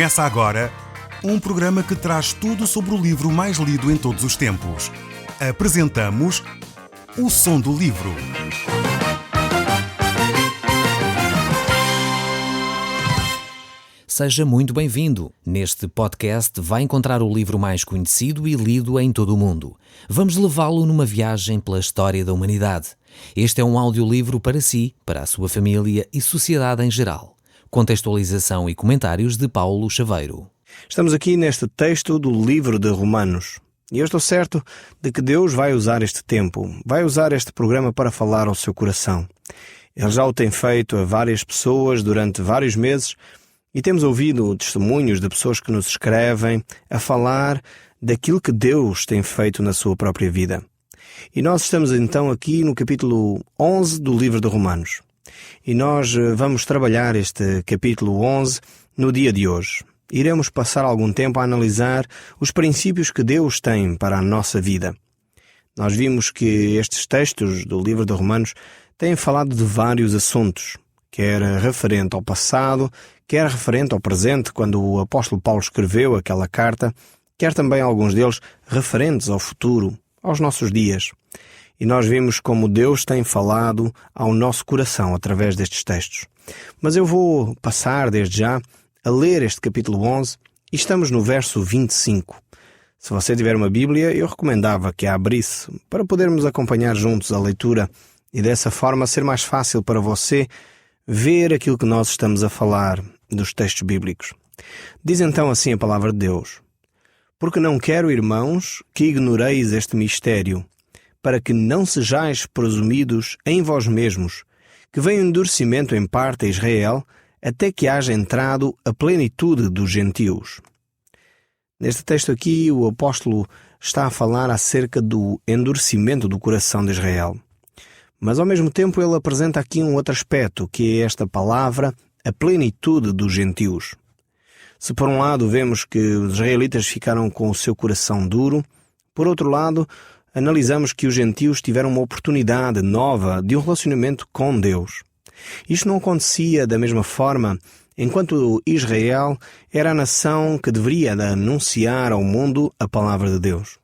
Começa agora um programa que traz tudo sobre o livro mais lido em todos os tempos. Apresentamos O Som do Livro. Seja muito bem-vindo. Neste podcast vai encontrar o livro mais conhecido e lido em todo o mundo. Vamos levá-lo numa viagem pela história da humanidade. Este é um audiolivro para si, para a sua família e sociedade em geral. Contextualização e comentários de Paulo Chaveiro. Estamos aqui neste texto do livro de Romanos. E eu estou certo de que Deus vai usar este tempo, vai usar este programa para falar ao seu coração. Ele já o tem feito a várias pessoas durante vários meses e temos ouvido testemunhos de pessoas que nos escrevem a falar daquilo que Deus tem feito na sua própria vida. E nós estamos então aqui no capítulo 11 do livro de Romanos. E nós vamos trabalhar este capítulo 11 no dia de hoje. Iremos passar algum tempo a analisar os princípios que Deus tem para a nossa vida. Nós vimos que estes textos do livro de Romanos têm falado de vários assuntos, quer referente ao passado, quer referente ao presente, quando o apóstolo Paulo escreveu aquela carta, quer também alguns deles referentes ao futuro, aos nossos dias. E nós vimos como Deus tem falado ao nosso coração através destes textos. Mas eu vou passar desde já a ler este capítulo 11 e estamos no verso 25. Se você tiver uma Bíblia, eu recomendava que a abrisse para podermos acompanhar juntos a leitura e dessa forma ser mais fácil para você ver aquilo que nós estamos a falar dos textos bíblicos. Diz então assim a palavra de Deus: Porque não quero, irmãos, que ignoreis este mistério, para que não sejais presumidos em vós mesmos, que vem o endurecimento em parte a Israel, até que haja entrado a plenitude dos gentios. Neste texto aqui, o apóstolo está a falar acerca do endurecimento do coração de Israel. Mas ao mesmo tempo ele apresenta aqui um outro aspecto, que é esta palavra, a plenitude dos gentios. Se por um lado vemos que os israelitas ficaram com o seu coração duro, por outro lado, analisamos que os gentios tiveram uma oportunidade nova de um relacionamento com Deus. Isto não acontecia da mesma forma enquanto Israel era a nação que deveria anunciar ao mundo a palavra de Deus.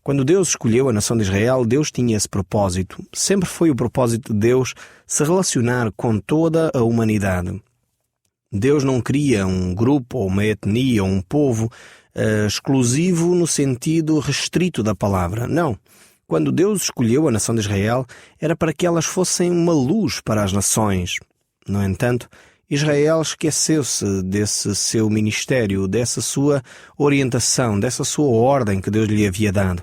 Quando Deus escolheu a nação de Israel, Deus tinha esse propósito. Sempre foi o propósito de Deus se relacionar com toda a humanidade. Deus não cria um grupo, ou uma etnia, ou um povo exclusivo no sentido restrito da palavra. Não. Quando Deus escolheu a nação de Israel, era para que elas fossem uma luz para as nações. No entanto, Israel esqueceu-se desse seu ministério, dessa sua orientação, dessa sua ordem que Deus lhe havia dado.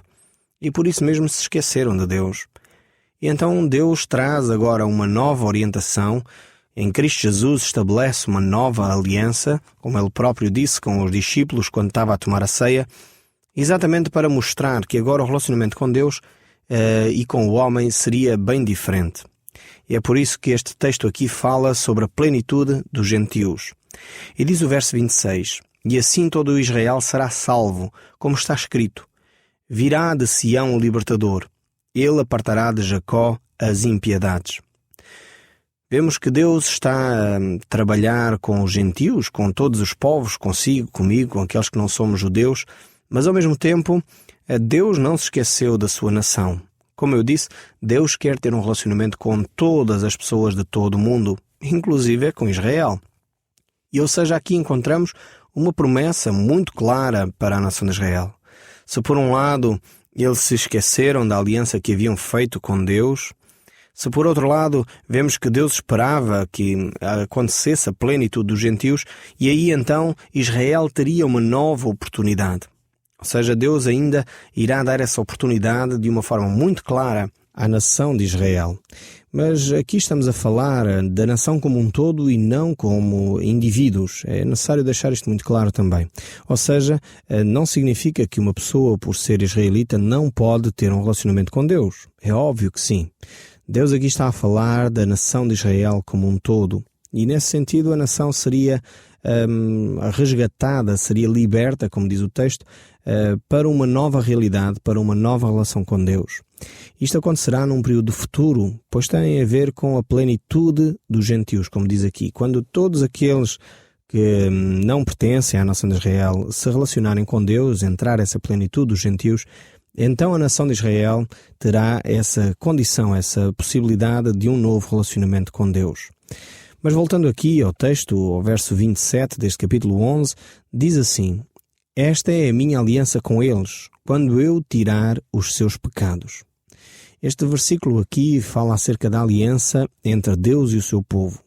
E por isso mesmo se esqueceram de Deus. E então Deus traz agora uma nova orientação. Em Cristo Jesus estabelece uma nova aliança, como ele próprio disse com os discípulos quando estava a tomar a ceia, exatamente para mostrar que agora o relacionamento com Deus e com o homem seria bem diferente. E é por isso que este texto aqui fala sobre a plenitude dos gentios. E diz o verso 26, E assim todo o Israel será salvo, como está escrito, Virá de Sião o libertador, ele apartará de Jacó as impiedades. Vemos que Deus está a trabalhar com os gentios, com todos os povos, consigo, comigo, com aqueles que não somos judeus, mas ao mesmo tempo Deus não se esqueceu da sua nação. Como eu disse, Deus quer ter um relacionamento com todas as pessoas de todo o mundo, inclusive com Israel. E ou seja, aqui encontramos uma promessa muito clara para a nação de Israel. Se por um lado eles se esqueceram da aliança que haviam feito com Deus, se por outro lado vemos que Deus esperava que acontecesse a plenitude dos gentios, e aí então Israel teria uma nova oportunidade. Ou seja, Deus ainda irá dar essa oportunidade de uma forma muito clara à nação de Israel. Mas aqui estamos a falar da nação como um todo e não como indivíduos. É necessário deixar isto muito claro também. Ou seja, não significa que uma pessoa, por ser israelita, não pode ter um relacionamento com Deus. É óbvio que sim. Deus aqui está a falar da nação de Israel como um todo. E nesse sentido a nação seria resgatada, seria liberta, como diz o texto, para uma nova realidade, para uma nova relação com Deus. Isto acontecerá num período futuro, pois tem a ver com a plenitude dos gentios, como diz aqui. Quando todos aqueles que não pertencem à nação de Israel se relacionarem com Deus, entrar essa plenitude dos gentios, então a nação de Israel terá essa condição, essa possibilidade de um novo relacionamento com Deus. Mas voltando aqui ao texto, ao verso 27 deste capítulo 11, diz assim: Esta é a minha aliança com eles, quando eu tirar os seus pecados. Este versículo aqui fala acerca da aliança entre Deus e o seu povo.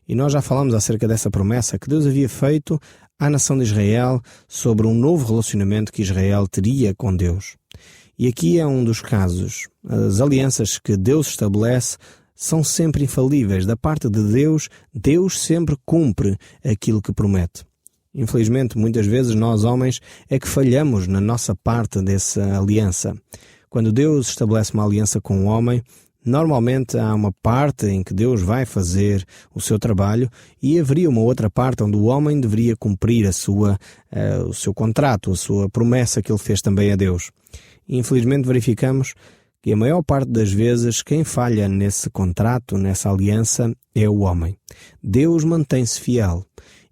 E nós já falamos acerca dessa promessa que Deus havia feito à nação de Israel sobre um novo relacionamento que Israel teria com Deus. E aqui é um dos casos. As alianças que Deus estabelece são sempre infalíveis. Da parte de Deus, Deus sempre cumpre aquilo que promete. Infelizmente, muitas vezes nós, homens, é que falhamos na nossa parte dessa aliança. Quando Deus estabelece uma aliança com um homem, normalmente há uma parte em que Deus vai fazer o seu trabalho e haveria uma outra parte onde o homem deveria cumprir o seu contrato, a sua promessa que ele fez também a Deus. Infelizmente verificamos que a maior parte das vezes quem falha nesse contrato, nessa aliança, é o homem. Deus mantém-se fiel.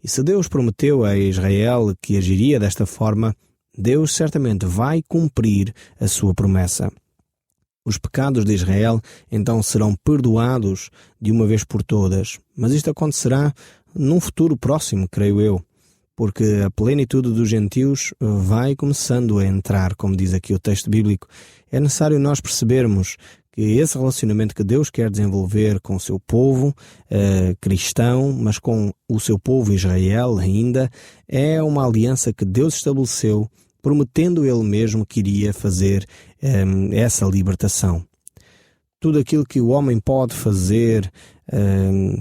E se Deus prometeu a Israel que agiria desta forma, Deus certamente vai cumprir a sua promessa. Os pecados de Israel então serão perdoados de uma vez por todas, mas isto acontecerá num futuro próximo, creio eu, porque a plenitude dos gentios vai começando a entrar, como diz aqui o texto bíblico. É necessário nós percebermos que esse relacionamento que Deus quer desenvolver com o seu povo cristão, mas com o seu povo Israel ainda, é uma aliança que Deus estabeleceu, prometendo Ele mesmo que iria fazer essa libertação. Tudo aquilo que o homem pode fazer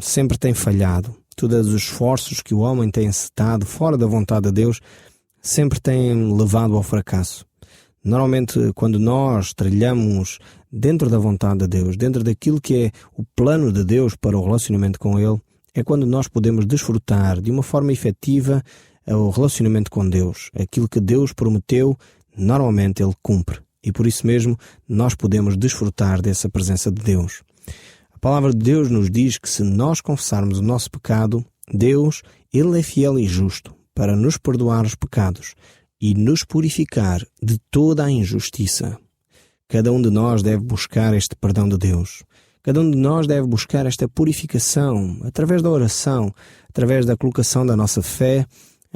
sempre tem falhado. Todos os esforços que o homem tem encetado fora da vontade de Deus sempre têm levado ao fracasso. Normalmente, quando nós trilhamos dentro da vontade de Deus, dentro daquilo que é o plano de Deus para o relacionamento com Ele, é quando nós podemos desfrutar de uma forma efetiva o relacionamento com Deus. Aquilo que Deus prometeu, normalmente Ele cumpre. E por isso mesmo, nós podemos desfrutar dessa presença de Deus. A palavra de Deus nos diz que se nós confessarmos o nosso pecado, Deus, Ele é fiel e justo para nos perdoar os pecados e nos purificar de toda a injustiça. Cada um de nós deve buscar este perdão de Deus. Cada um de nós deve buscar esta purificação através da oração, através da colocação da nossa fé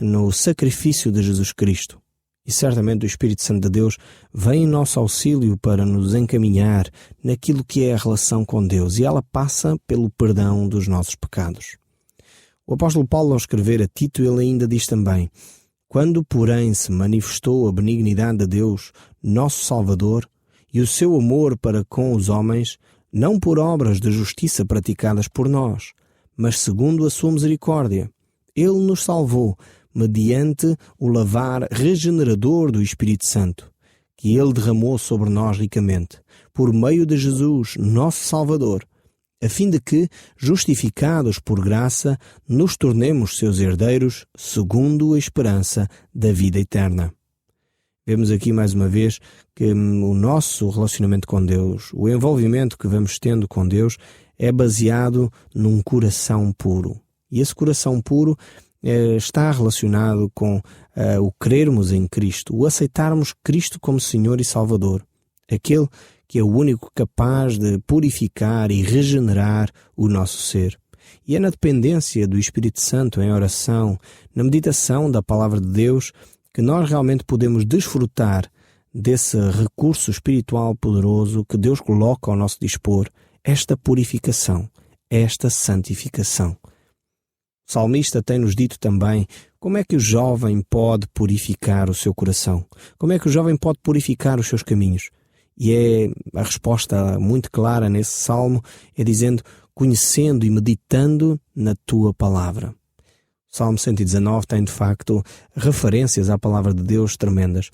no sacrifício de Jesus Cristo. E certamente o Espírito Santo de Deus vem em nosso auxílio para nos encaminhar naquilo que é a relação com Deus, e ela passa pelo perdão dos nossos pecados. O apóstolo Paulo, ao escrever a Tito, ele ainda diz também: Quando, porém, se manifestou a benignidade de Deus, nosso Salvador, e o seu amor para com os homens, não por obras de justiça praticadas por nós, mas segundo a sua misericórdia, Ele nos salvou, mediante o lavar regenerador do Espírito Santo, que Ele derramou sobre nós ricamente, por meio de Jesus, nosso Salvador, a fim de que, justificados por graça, nos tornemos seus herdeiros, segundo a esperança da vida eterna. Vemos aqui mais uma vez que o nosso relacionamento com Deus, o envolvimento que vamos tendo com Deus, é baseado num coração puro. E esse coração puro está relacionado com o crermos em Cristo, o aceitarmos Cristo como Senhor e Salvador, aquele que é o único capaz de purificar e regenerar o nosso ser. E é na dependência do Espírito Santo, em oração, na meditação da Palavra de Deus, que nós realmente podemos desfrutar desse recurso espiritual poderoso que Deus coloca ao nosso dispor, esta purificação, esta santificação. O salmista tem-nos dito também como é que o jovem pode purificar o seu coração, como é que o jovem pode purificar os seus caminhos. E é a resposta muito clara nesse salmo, é dizendo: conhecendo e meditando na tua palavra. O Salmo 119 tem de facto referências à palavra de Deus tremendas.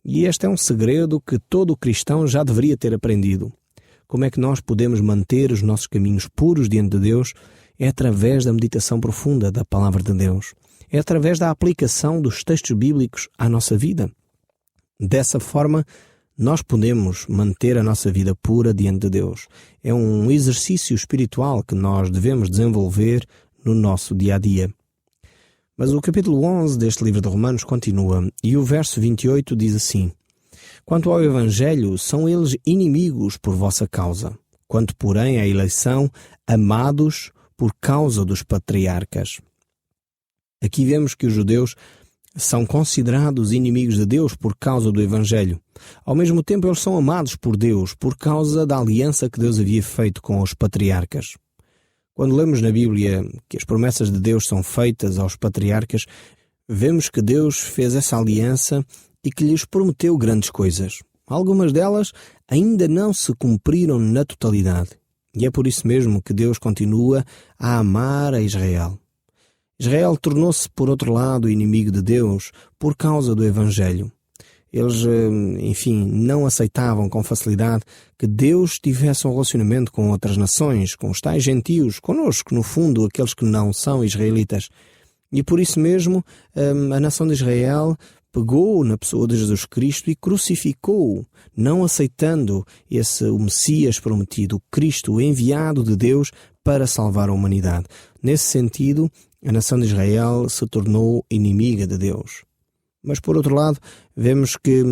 E este é um segredo que todo cristão já deveria ter aprendido. Como é que nós podemos manter os nossos caminhos puros diante de Deus? É através da meditação profunda da palavra de Deus. É através da aplicação dos textos bíblicos à nossa vida. Dessa forma, nós podemos manter a nossa vida pura diante de Deus. É um exercício espiritual que nós devemos desenvolver no nosso dia-a-dia. Mas o capítulo 11 deste livro de Romanos continua, e o verso 28 diz assim: Quanto ao Evangelho, são eles inimigos por vossa causa. Quanto, porém, à eleição, amados por causa dos patriarcas. Aqui vemos que os judeus são considerados inimigos de Deus por causa do Evangelho. Ao mesmo tempo, eles são amados por Deus por causa da aliança que Deus havia feito com os patriarcas. Quando lemos na Bíblia que as promessas de Deus são feitas aos patriarcas, vemos que Deus fez essa aliança e que lhes prometeu grandes coisas. Algumas delas ainda não se cumpriram na totalidade. E é por isso mesmo que Deus continua a amar a Israel. Israel tornou-se, por outro lado, inimigo de Deus por causa do Evangelho. Eles, não aceitavam com facilidade que Deus tivesse um relacionamento com outras nações, com os tais gentios, conosco, no fundo, aqueles que não são israelitas. E por isso mesmo, a nação de Israel pegou na pessoa de Jesus Cristo e crucificou-o, não aceitando o Messias prometido, o Cristo, o enviado de Deus para salvar a humanidade. Nesse sentido, a nação de Israel se tornou inimiga de Deus. Mas, por outro lado, vemos que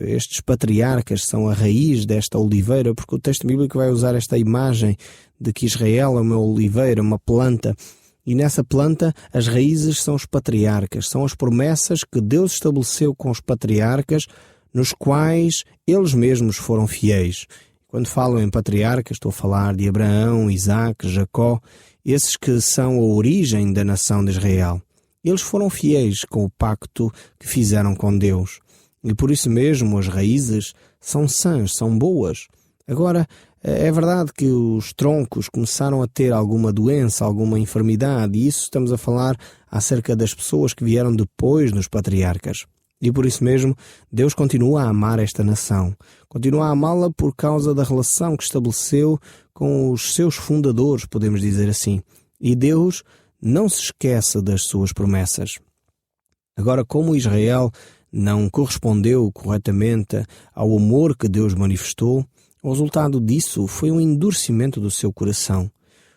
estes patriarcas são a raiz desta oliveira, porque o texto bíblico vai usar esta imagem de que Israel é uma oliveira, uma planta, e nessa planta as raízes são os patriarcas, são as promessas que Deus estabeleceu com os patriarcas, nos quais eles mesmos foram fiéis. Quando falo em patriarcas, estou a falar de Abraão, Isaque, Jacó, esses que são a origem da nação de Israel. Eles foram fiéis com o pacto que fizeram com Deus. E por isso mesmo as raízes são sãs, são boas. Agora, é verdade que os troncos começaram a ter alguma doença, alguma enfermidade, e isso estamos a falar acerca das pessoas que vieram depois dos patriarcas. E por isso mesmo, Deus continua a amar esta nação. Continua a amá-la por causa da relação que estabeleceu com os seus fundadores, podemos dizer assim. E Deus não se esquece das suas promessas. Agora, como Israel não correspondeu corretamente ao amor que Deus manifestou, o resultado disso foi um endurecimento do seu coração.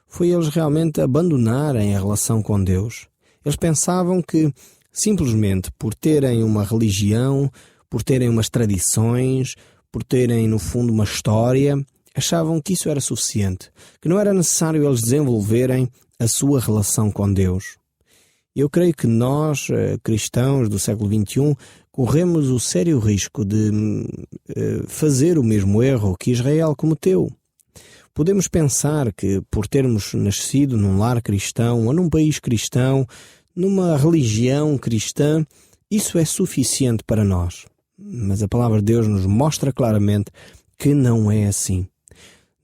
Foi eles realmente abandonarem a relação com Deus. Eles pensavam que, simplesmente por terem uma religião, por terem umas tradições, por terem, no fundo, uma história, achavam que isso era suficiente, que não era necessário eles desenvolverem a sua relação com Deus. Eu creio que nós, cristãos do século XXI, corremos o sério risco de fazer o mesmo erro que Israel cometeu. Podemos pensar que, por termos nascido num lar cristão ou num país cristão, numa religião cristã, isso é suficiente para nós. Mas a palavra de Deus nos mostra claramente que não é assim.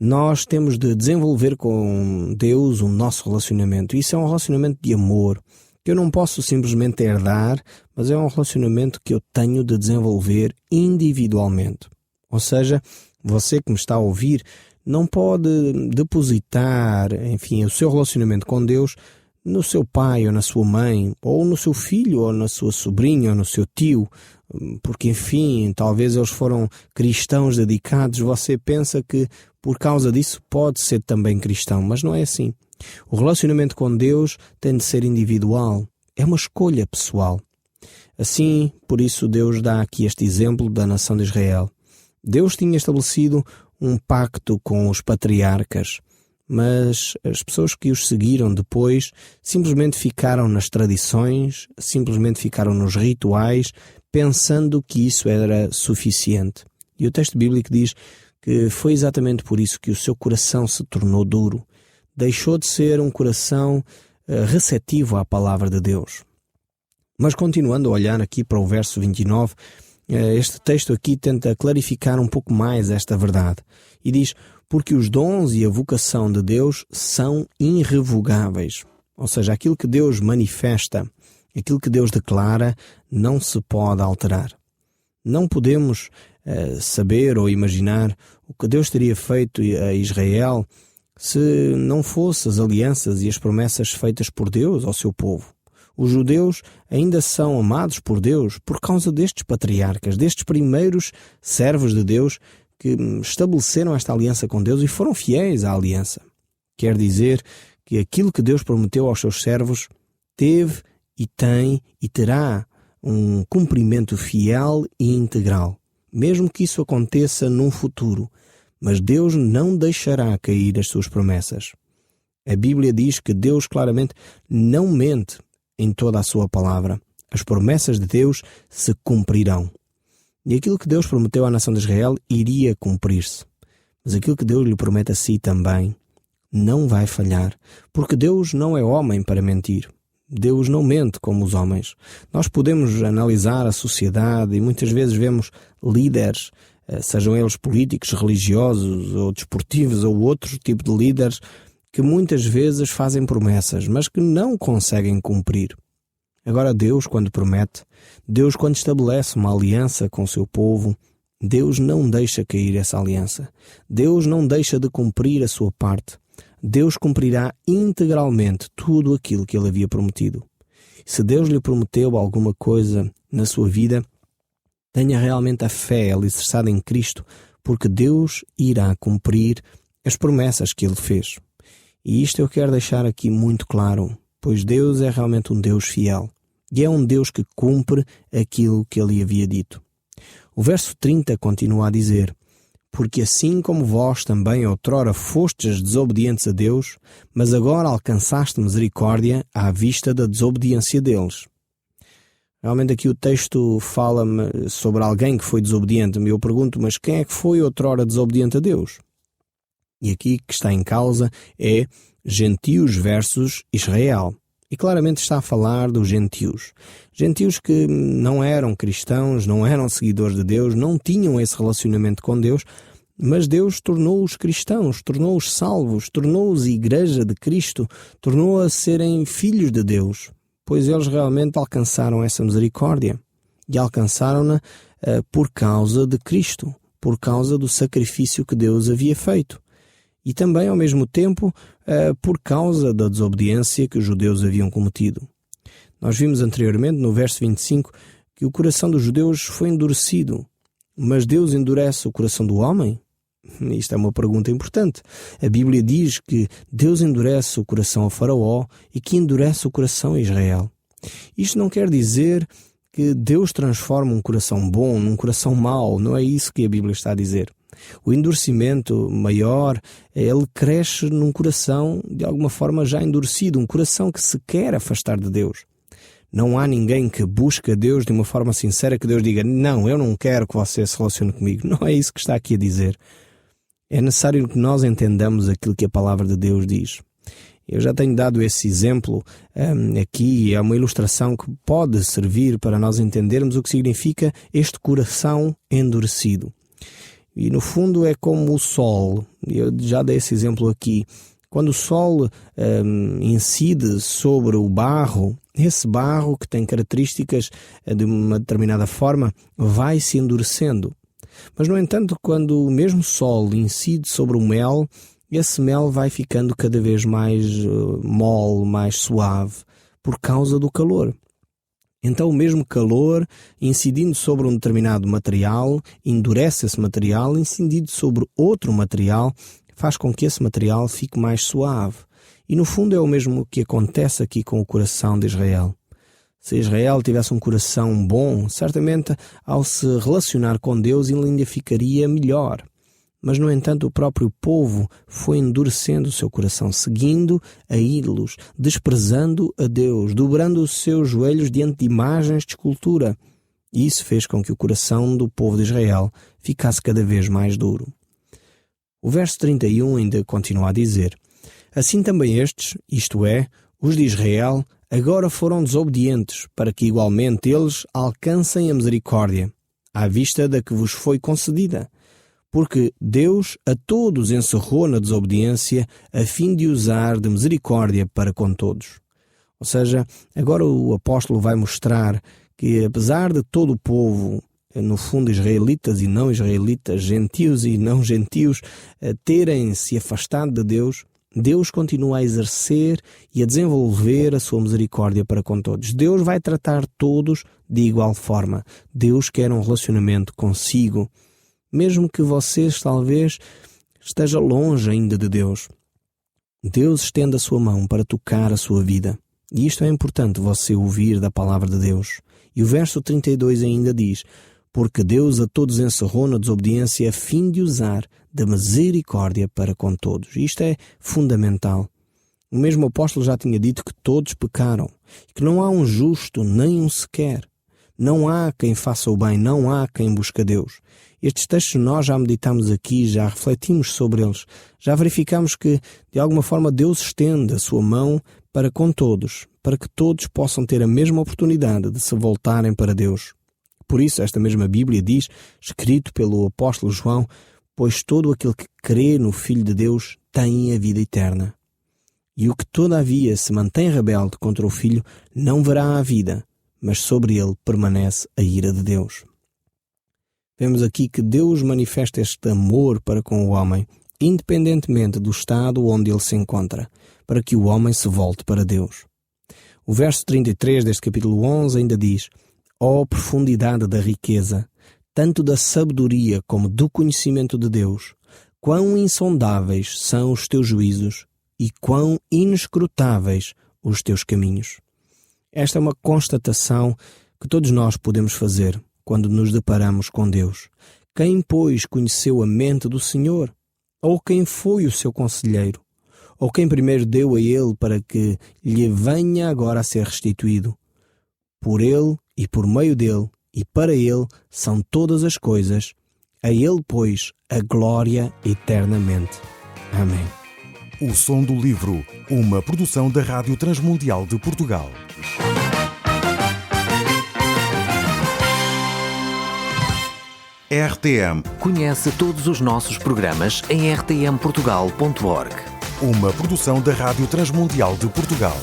Nós temos de desenvolver com Deus o nosso relacionamento. Isso é um relacionamento de amor, que eu não posso simplesmente herdar, mas é um relacionamento que eu tenho de desenvolver individualmente. Ou seja, você que me está a ouvir não pode depositar, o seu relacionamento com Deus no seu pai ou na sua mãe, ou no seu filho ou na sua sobrinha ou no seu tio, porque talvez eles foram cristãos dedicados. Você pensa que por causa disso pode ser também cristão, mas não é assim. O relacionamento com Deus tem de ser individual, é uma escolha pessoal. Assim, por isso Deus dá aqui este exemplo da nação de Israel. Deus tinha estabelecido um pacto com os patriarcas, mas as pessoas que os seguiram depois simplesmente ficaram nas tradições, simplesmente ficaram nos rituais, pensando que isso era suficiente. E o texto bíblico diz que foi exatamente por isso que o seu coração se tornou duro. Deixou de ser um coração receptivo à palavra de Deus. Mas continuando a olhar aqui para o verso 29, este texto aqui tenta clarificar um pouco mais esta verdade. E diz: porque os dons e a vocação de Deus são irrevogáveis. Ou seja, aquilo que Deus manifesta, aquilo que Deus declara, não se pode alterar. Não podemos saber ou imaginar o que Deus teria feito a Israel se não fossem as alianças e as promessas feitas por Deus ao seu povo. Os judeus ainda são amados por Deus por causa destes patriarcas, destes primeiros servos de Deus que estabeleceram esta aliança com Deus e foram fiéis à aliança. Quer dizer que aquilo que Deus prometeu aos seus servos teve e tem e terá um cumprimento fiel e integral, mesmo que isso aconteça num futuro. Mas Deus não deixará cair as suas promessas. A Bíblia diz que Deus claramente não mente em toda a sua palavra. As promessas de Deus se cumprirão. E aquilo que Deus prometeu à nação de Israel iria cumprir-se. Mas aquilo que Deus lhe promete a si também não vai falhar, porque Deus não é homem para mentir. Deus não mente como os homens. Nós podemos analisar a sociedade e muitas vezes vemos líderes, sejam eles políticos, religiosos ou desportivos ou outro tipo de líderes, que muitas vezes fazem promessas, mas que não conseguem cumprir. Agora Deus, quando promete, Deus, quando estabelece uma aliança com o seu povo, Deus não deixa cair essa aliança. Deus não deixa de cumprir a sua parte. Deus cumprirá integralmente tudo aquilo que Ele havia prometido. Se Deus lhe prometeu alguma coisa na sua vida, tenha realmente a fé alicerçada em Cristo, porque Deus irá cumprir as promessas que Ele fez. E isto eu quero deixar aqui muito claro, pois Deus é realmente um Deus fiel. E é um Deus que cumpre aquilo que Ele havia dito. O verso 30 continua a dizer: porque assim como vós também outrora fostes desobedientes a Deus, mas agora alcançaste misericórdia à vista da desobediência deles. Realmente aqui o texto fala-me sobre alguém que foi desobediente. Eu pergunto, mas quem é que foi outrora desobediente a Deus? E aqui que está em causa é gentios versus Israel. E claramente está a falar dos gentios. Gentios que não eram cristãos, não eram seguidores de Deus, não tinham esse relacionamento com Deus, mas Deus tornou-os cristãos, tornou-os salvos, tornou-os igreja de Cristo, tornou-a serem filhos de Deus, pois eles realmente alcançaram essa misericórdia. E alcançaram-na por causa de Cristo, por causa do sacrifício que Deus havia feito. E também, ao mesmo tempo, por causa da desobediência que os judeus haviam cometido. Nós vimos anteriormente, no verso 25, que o coração dos judeus foi endurecido. Mas Deus endurece o coração do homem? Isto é uma pergunta importante. A Bíblia diz que Deus endurece o coração a Faraó e que endurece o coração a Israel. Isto não quer dizer que Deus transforma um coração bom num coração mau. Não é isso que a Bíblia está a dizer. O endurecimento maior, ele cresce num coração de alguma forma já endurecido, um coração que se quer afastar de Deus. Não há ninguém que busque a Deus de uma forma sincera que Deus diga: não, eu não quero que você se relacione comigo. Não é isso que está aqui a dizer. É necessário que nós entendamos aquilo que a palavra de Deus diz. Eu já tenho dado esse exemplo aqui, é uma ilustração que pode servir para nós entendermos o que significa este coração endurecido. E no fundo é como o sol. Eu já dei esse exemplo aqui. Quando o sol incide sobre o barro, esse barro que tem características de uma determinada forma vai se endurecendo. Mas, no entanto, quando o mesmo sol incide sobre o mel, esse mel vai ficando cada vez mais mole, mais suave, por causa do calor. Então o mesmo calor, incidindo sobre um determinado material, endurece esse material, incidindo sobre outro material, faz com que esse material fique mais suave. E no fundo é o mesmo que acontece aqui com o coração de Israel. Se Israel tivesse um coração bom, certamente ao se relacionar com Deus ele ainda ficaria melhor. Mas, no entanto, o próprio povo foi endurecendo o seu coração, seguindo a ídolos, desprezando a Deus, dobrando os seus joelhos diante de imagens de escultura. E isso fez com que o coração do povo de Israel ficasse cada vez mais duro. O verso 31 ainda continua a dizer: assim também estes, isto é, os de Israel, agora foram desobedientes, para que igualmente eles alcancem a misericórdia, à vista da que vos foi concedida. Porque Deus a todos encerrou na desobediência, a fim de usar de misericórdia para com todos. Ou seja, agora o apóstolo vai mostrar que, apesar de todo o povo, no fundo israelitas e não israelitas, gentios e não gentios, terem se afastado de Deus, Deus continua a exercer e a desenvolver a sua misericórdia para com todos. Deus vai tratar todos de igual forma. Deus quer um relacionamento consigo. Mesmo que vocês talvez esteja longe ainda de Deus, Deus estende a sua mão para tocar a sua vida. E isto é importante você ouvir da palavra de Deus. E o verso 32 ainda diz: porque Deus a todos encerrou na desobediência a fim de usar da misericórdia para com todos. Isto é fundamental. O mesmo apóstolo já tinha dito que todos pecaram, que não há um justo nem um sequer. Não há quem faça o bem, não há quem busque Deus. Estes textos nós já meditamos aqui, já refletimos sobre eles, já verificamos que, de alguma forma, Deus estende a sua mão para com todos, para que todos possam ter a mesma oportunidade de se voltarem para Deus. Por isso, esta mesma Bíblia diz, escrito pelo apóstolo João, pois todo aquele que crê no Filho de Deus tem a vida eterna. E o que todavia se mantém rebelde contra o Filho não verá a vida, mas sobre ele permanece a ira de Deus. Vemos aqui que Deus manifesta este amor para com o homem, independentemente do estado onde ele se encontra, para que o homem se volte para Deus. O verso 33 deste capítulo 11 ainda diz: ó profundidade da riqueza, tanto da sabedoria como do conhecimento de Deus, quão insondáveis são os teus juízos e quão inescrutáveis os teus caminhos. Esta é uma constatação que todos nós podemos fazer quando nos deparamos com Deus. Quem, pois, conheceu a mente do Senhor? Ou quem foi o seu conselheiro? Ou quem primeiro deu a ele para que lhe venha agora a ser restituído? Por ele e por meio dele e para ele são todas as coisas. A ele, pois, a glória eternamente. Amém. O Som do Livro, uma produção da Rádio Transmundial de Portugal. RTM. Conhece todos os nossos programas em rtmportugal.org. Uma produção da Rádio Transmundial de Portugal.